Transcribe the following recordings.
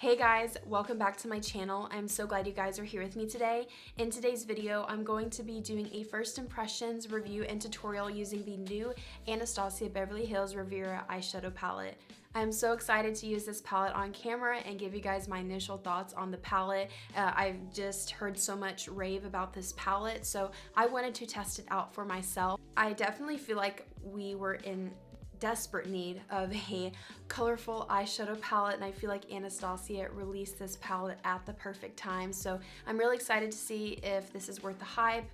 Hey guys, welcome back to my channel. I'm so glad you guys are here with me today. In today's video, I'm going to be doing a first impressions review and tutorial using the new Anastasia Beverly Hills Riviera eyeshadow palette. I'm so excited to use this palette on camera and give you guys my initial thoughts on the palette. I've just heard so much rave about this palette, so I wanted to test it out for myself. I definitely feel like we were in desperate need of a colorful eyeshadow palette, and I feel like Anastasia released this palette at the perfect time. So I'm really excited to see if this is worth the hype.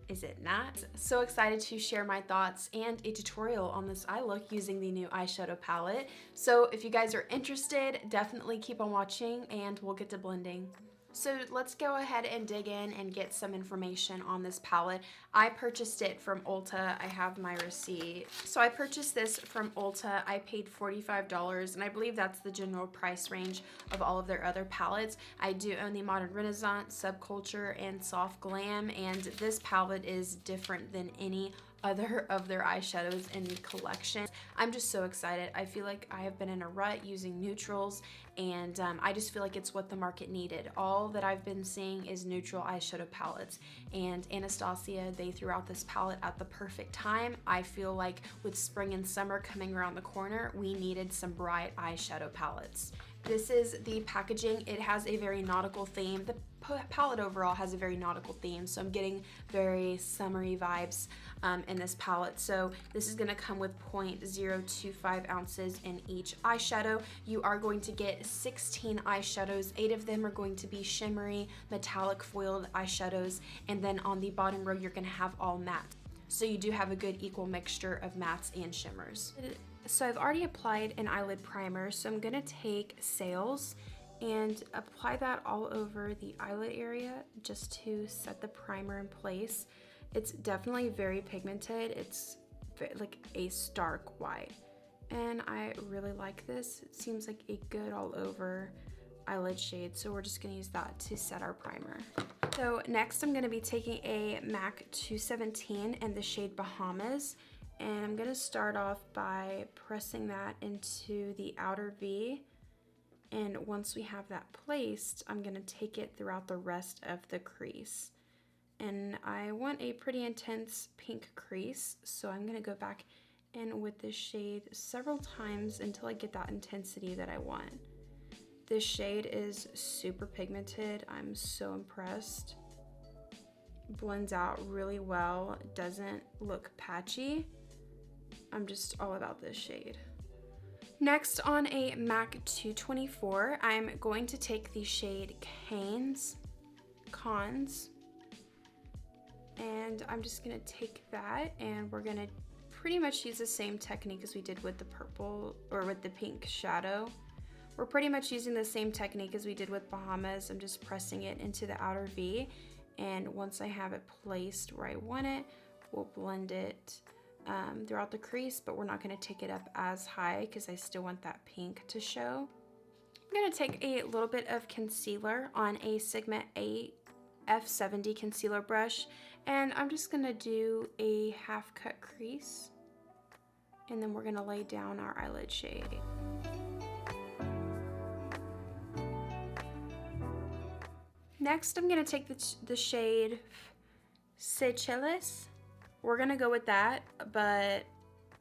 Is it not? So excited to share my thoughts and a tutorial on this eye look using the new eyeshadow palette. So if you guys are interested, definitely keep on watching and we'll get to blending. So let's go ahead and dig in and get some information on this palette. I purchased it from Ulta. I have my receipt. So I purchased this from Ulta. I paid $45, and I believe that's the general price range of all of their other palettes. I do own the Modern Renaissance, Subculture, and Soft Glam, and this palette is different than any other of their eyeshadows in the collection. I'm just so excited. I feel like I have been in a rut using neutrals, and I just feel like it's what the market needed. All that I've been seeing is neutral eyeshadow palettes, and Anastasia, they threw out this palette at the perfect time. I feel like with spring and summer coming around the corner, we needed some bright eyeshadow palettes. This is the packaging. It has a very nautical theme. The palette overall has a very nautical theme, so I'm getting very summery vibes in this palette. So this is going to come with 0.025 ounces in each eyeshadow. You are going to get 16 eyeshadows. 8 of them are going to be shimmery metallic foiled eyeshadows, and then on the bottom row you're going to have all matte. So you do have a good equal mixture of mattes and shimmers. So I've already applied an eyelid primer, so I'm going to take Sails and apply that all over the eyelid area just to set the primer in place. It's definitely very pigmented. It's like a stark white, and I really like this. It seems like a good all over eyelid shade, so we're just going to use that to set our primer. So next I'm going to be taking a MAC 217 and the shade Bahamas, and I'm going to start off by pressing that into the outer V. And once we have that placed, I'm going to take it throughout the rest of the crease. And I want a pretty intense pink crease, so I'm going to go back in with this shade several times until I get that intensity that I want. This shade is super pigmented. I'm so impressed. Blends out really well. It doesn't look patchy. I'm just all about this shade. Next, on a MAC 224, I'm going to take the shade Cons, and I'm just gonna take that, and we're gonna pretty much use the same technique as we did with the purple, or with the pink shadow. We're pretty much using the same technique as we did with Bahamas. I'm just pressing it into the outer V, and once I have it placed where I want it, we'll blend it throughout the crease, but we're not going to take it up as high because I still want that pink to show. I'm going to take a little bit of concealer on a Sigma F70 concealer brush, and I'm just going to do a half cut crease, and then we're going to lay down our eyelid shade. Next, I'm going to take the shade Seychelles. We're gonna go with that, but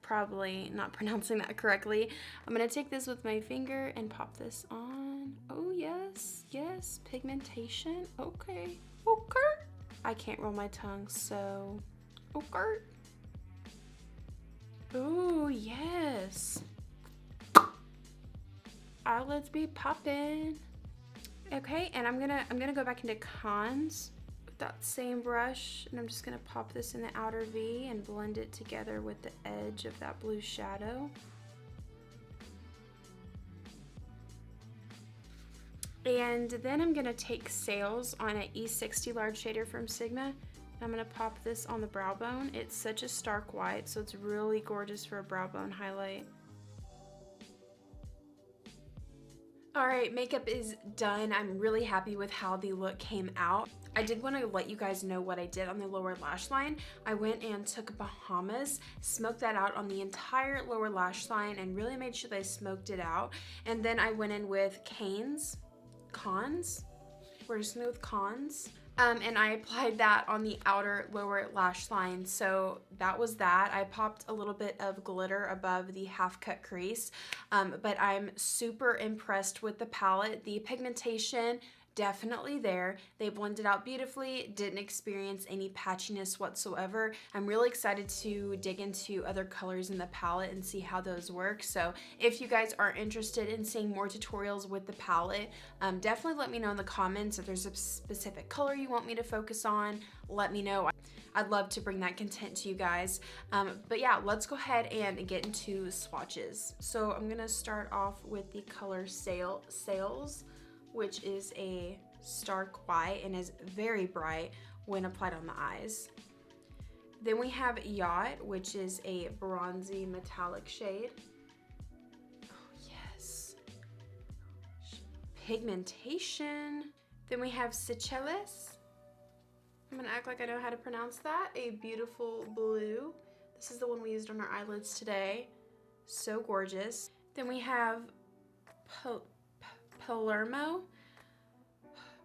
probably not pronouncing that correctly. I'm gonna take this with my finger and pop this on. Oh yes, yes, pigmentation. Okay, okay. I can't roll my tongue, so okay. Oh yes. Eyelids be popping. Okay, and I'm gonna go back into Cons. That same brush, and I'm just going to pop this in the outer V and blend it together with the edge of that blue shadow. And then I'm going to take Sails on an E60 large shader from Sigma. I'm going to pop this on the brow bone. It's such a stark white, so it's really gorgeous for a brow bone highlight. Alright, makeup is done. I'm really happy with how the look came out. I did want to let you guys know what I did on the lower lash line. I went and took Bahamas, smoked that out on the entire lower lash line, and really made sure that I smoked it out. And then I went in with Cons. We're just going with Cons. And I applied that on the outer lower lash line. So that was that. I popped a little bit of glitter above the half cut crease, but I'm super impressed with the palette. The pigmentation, definitely there. They blended out beautifully, didn't experience any patchiness whatsoever. I'm really excited to dig into other colors in the palette and see how those work. So if you guys are interested in seeing more tutorials with the palette, definitely let me know in the comments. If there's a specific color you want me to focus on, let me know. I'd love to bring that content to you guys. But yeah, let's go ahead and get into swatches. So I'm gonna start off with the color Sales, which is a stark white and is very bright when applied on the eyes. Then we have Yacht, which is a bronzy metallic shade. Oh yes. Pigmentation. Then we have Seychelles. I'm gonna act like I know how to pronounce that. A beautiful blue. This is the one we used on our eyelids today. So gorgeous. Then we have Palermo,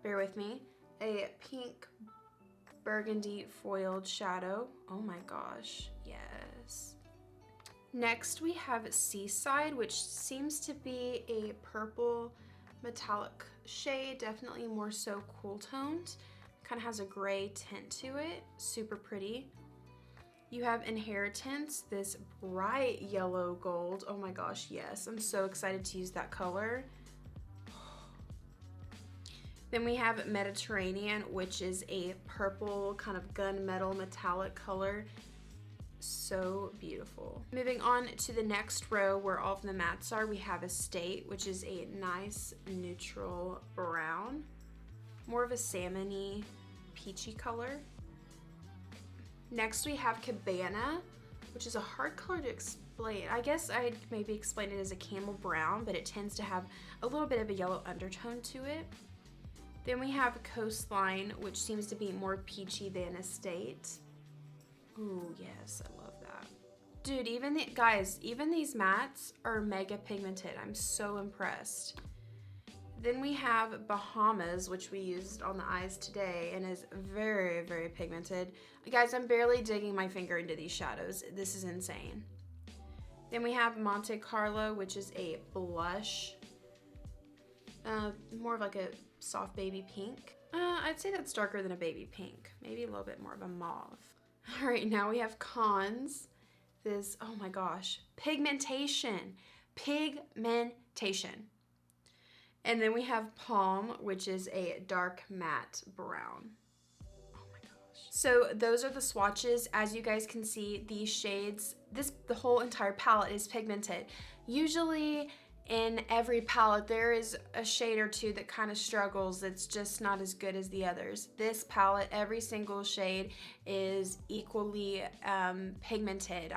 bear with me, a pink burgundy foiled shadow. Oh my gosh, yes. Next we have Seaside, which seems to be a purple metallic shade, definitely more so cool toned. Kind of has a gray tint to it, super pretty. You have Inheritance, this bright yellow gold. Oh my gosh, yes, I'm so excited to use that color. Then we have Mediterranean, which is a purple kind of gunmetal metallic color. So beautiful. Moving on to the next row where all of the mattes are, we have Estate, which is a nice neutral brown. More of a salmon-y, peachy color. Next we have Cabana, which is a hard color to explain. I guess I'd maybe explain it as a camel brown, but it tends to have a little bit of a yellow undertone to it. Then we have Coastline, which seems to be more peachy than Estate. Ooh, yes, I love that. Dude, even these mattes are mega pigmented. I'm so impressed. Then we have Bahamas, which we used on the eyes today and is very, very pigmented. Guys, I'm barely digging my finger into these shadows. This is insane. Then we have Monte Carlo, which is a blush. More of like a soft baby pink. I'd say that's darker than a baby pink. Maybe a little bit more of a mauve. All right, now we have Cons. This, oh my gosh, pigmentation. And then we have Palm, which is a dark matte brown. Oh my gosh. So those are the swatches. As you guys can see, these shades, the whole entire palette is pigmented. Usually in every palette, there is a shade or two that kind of struggles. That's just not as good as the others. This palette, every single shade is equally pigmented.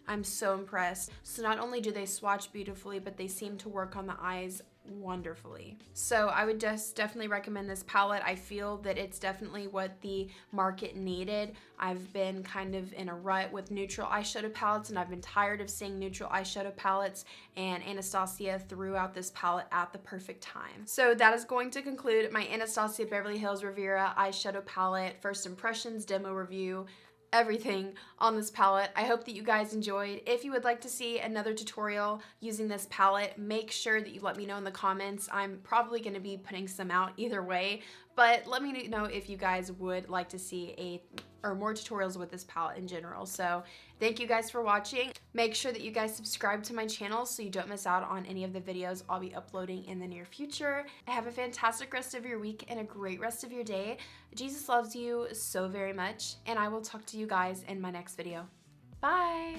I'm so impressed. So not only do they swatch beautifully, but they seem to work on the eyes wonderfully. So I would just definitely recommend this palette. I feel that it's definitely what the market needed. I've been kind of in a rut with neutral eyeshadow palettes, and I've been tired of seeing neutral eyeshadow palettes, and Anastasia threw out this palette at the perfect time. So that is going to conclude my Anastasia Beverly Hills Riviera eyeshadow palette first impressions demo review. Everything on this palette. I hope that you guys enjoyed. If you would like to see another tutorial using this palette, make sure that you let me know in the comments. I'm probably going to be putting some out either way, but let me know if you guys would like to see more tutorials with this palette in general. So thank you guys for watching. Make sure that you guys subscribe to my channel so you don't miss out on any of the videos I'll be uploading in the near future. Have a fantastic rest of your week and a great rest of your day. Jesus loves you so very much, and I will talk to you guys in my next video. Bye!